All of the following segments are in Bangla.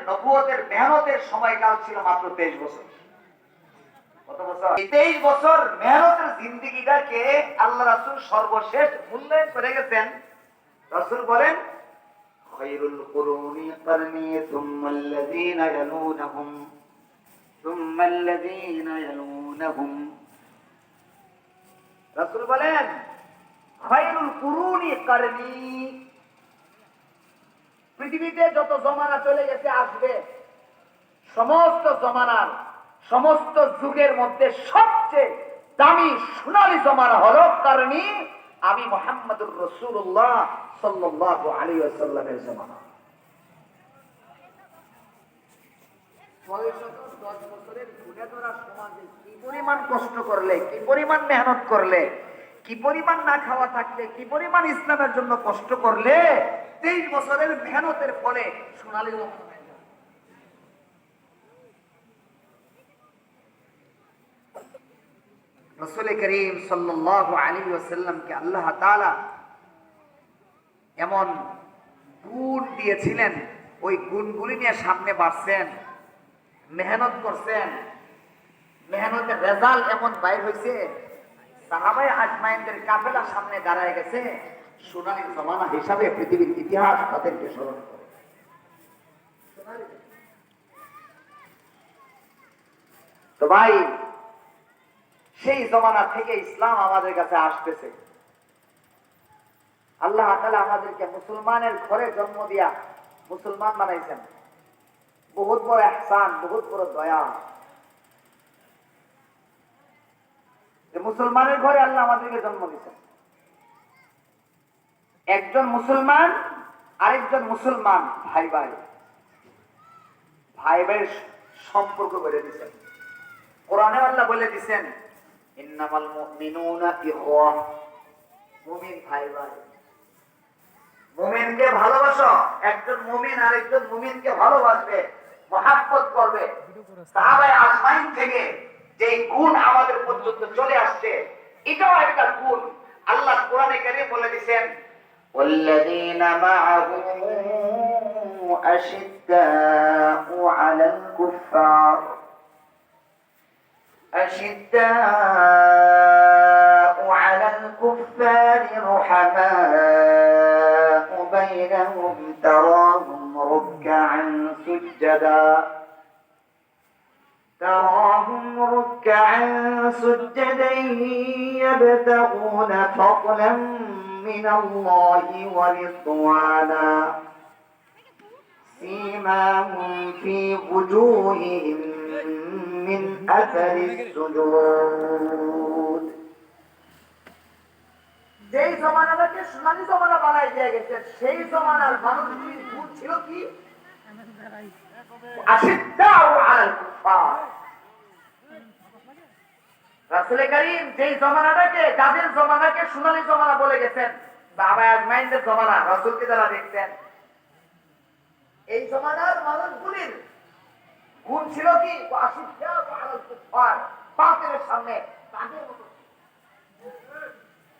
নবুয়তের মেহনতের সময়কাল ছিল মাত্র 23 বছর। কত বছর? 23 বছর মেহনতের জিন্দেগিটাকে আল্লাহ রাসূল সর্বশেষ মূল্যায়ন করে গেছেন। রাসূল বলেন, খায়রুল কুরুনি কারনি সুম্মাল্লাযীনা ইয়ালুনাহুম সুম্মাল্লাযীনা ইয়ালুনাহুম। রাসূল বলেন, খায়রুল কুরুনি কারনি, পৃথিবীতে যত জমানা চলে গেছে আসবে, সমস্ত জমানার সমস্ত যুগের মধ্যে সবচেয়ে দামি সোনালী জমানা হলো কারণী আমি মুহাম্মদুর রাসূলুল্লাহ সাল্লাল্লাহু আলাইহি ওয়াসাল্লামের জমানা। 610 বছরের ঘুরে ধরা সমাজে কি পরিমাণ কষ্ট করলে, কি পরিমাণ মেহনত করলে, কি পরিমাণ না খাওয়া থাকলে, কি পরিমাণ ইসলামের জন্য কষ্ট করলে 23 বছরের মেহনতের ফলে সোনালী জমানা হয়ে যায়। রাসূল করিম সাল্লাল্লাহু আলাইহি ওয়াসাল্লামকে আল্লাহ তাআলা এমন গুণ দিয়েছিলেন, ওই গুণগুলি নিয়ে সামনে বাড়ছেন, মেহনত করছেন, মেহনতের রেজাল্ট এমন বাইর হয়েছে, সাহাবায়ে আজমাইনদের কাফেলা সামনে দাঁড়ায় গেছে, সোনালী জমানা হিসাবে পৃথিবীর ইতিহাস তাদেরকে স্মরণ করে। তো ভাই, সেই জমানা থেকে ইসলাম আমাদের কাছে আসতেছে। আল্লাহ তাআলা আমাদেরকে মুসলমানের ঘরে জন্ম দিয়া মুসলমান বানাইছেন, বহুত বড় ইহসান, বহুত বড় দয়া। মুসলমানের ঘরে আল্লাহ আমাদেরকে জন্ম দিয়েছেন। একজন মুসলমান আরেকজন মুসলমান ভাই ভাই ভাই ভাইয়ের সম্পর্ক গড়ে দিয়েছেন। কোরআনে আল্লাহ বলে দিয়েছেন, ইন্নামাল মুমিনুনা ইখওয়া, মুমিন ভাই ভাই। মুমিনকে ভালোবাসো, একজন মুমিন আরেকজন মুমিনকে ভালোবাসবে, মহব্বত করবে। সাহাবায়ে আজমাইন থেকে যে গুণ আমাদের পর্যন্ত চলে আসছে, এটাও একটা গুণ। আল্লাহ কোরআনে কারীমে বলে দিয়েছেন, ওয়াল্লাযীনা মা'আহু আশিদ্দাউ আলাল কুফফার أشداء على الكفار رحماء بينهم تراهم ركعا سجدا يبتغون فضلا من الله ورضوانا سيماهم في وجوههم من أثر السجود। যেই জমানাটাকে সোনালী জমানা বানাই দিয়ে গেছে, সেই জমানার মানুষগুলির গুণ ছিল কি? আশিদ্দাউ আলাল কুফফার। রাসূল করিম যেই জমানাটাকে, যাদের জমানাকে সোনালী জমানা বলে গেছেন, সাহাবায়ে আজমাইনদের জমানা, রাসূলকে যারা দেখতেন, এই জমানার মানুষগুলির গুণ ছিল কি? আশিদ্দাউ আলাল কুফফার, বাতিলের সামনে তাদের মতো।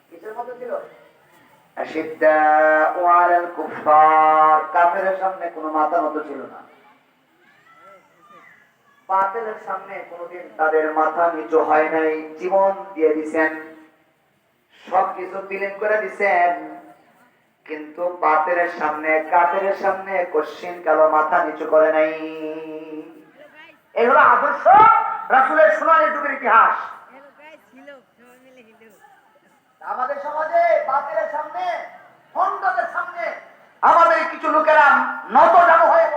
কিসের মতো ছিল? আশিদ্দাউ আলাল কুফফার, কাফেরের সামনে কোনো মাথা নত ছিল না। বাতিলের সামনে কোনোদিন তাদের মাথা নিচু হয় নাই, জীবন দিয়ে দিয়েছেন, সবকিছু বিলীন করে দিয়েছেন, কিন্তু বাতিলের সামনে, কাফেরের সামনে কোশ্চিন কালো মাথা নিচু করে নাই। এই হলো আদর্শ রাসূলের সোনালী যুগের ইতিহাস। আমাদের সমাজে বাতিলের সামনে, ভণ্ডদের সামনে আমাদের কিছু লোকেরা নত জানু হয়ে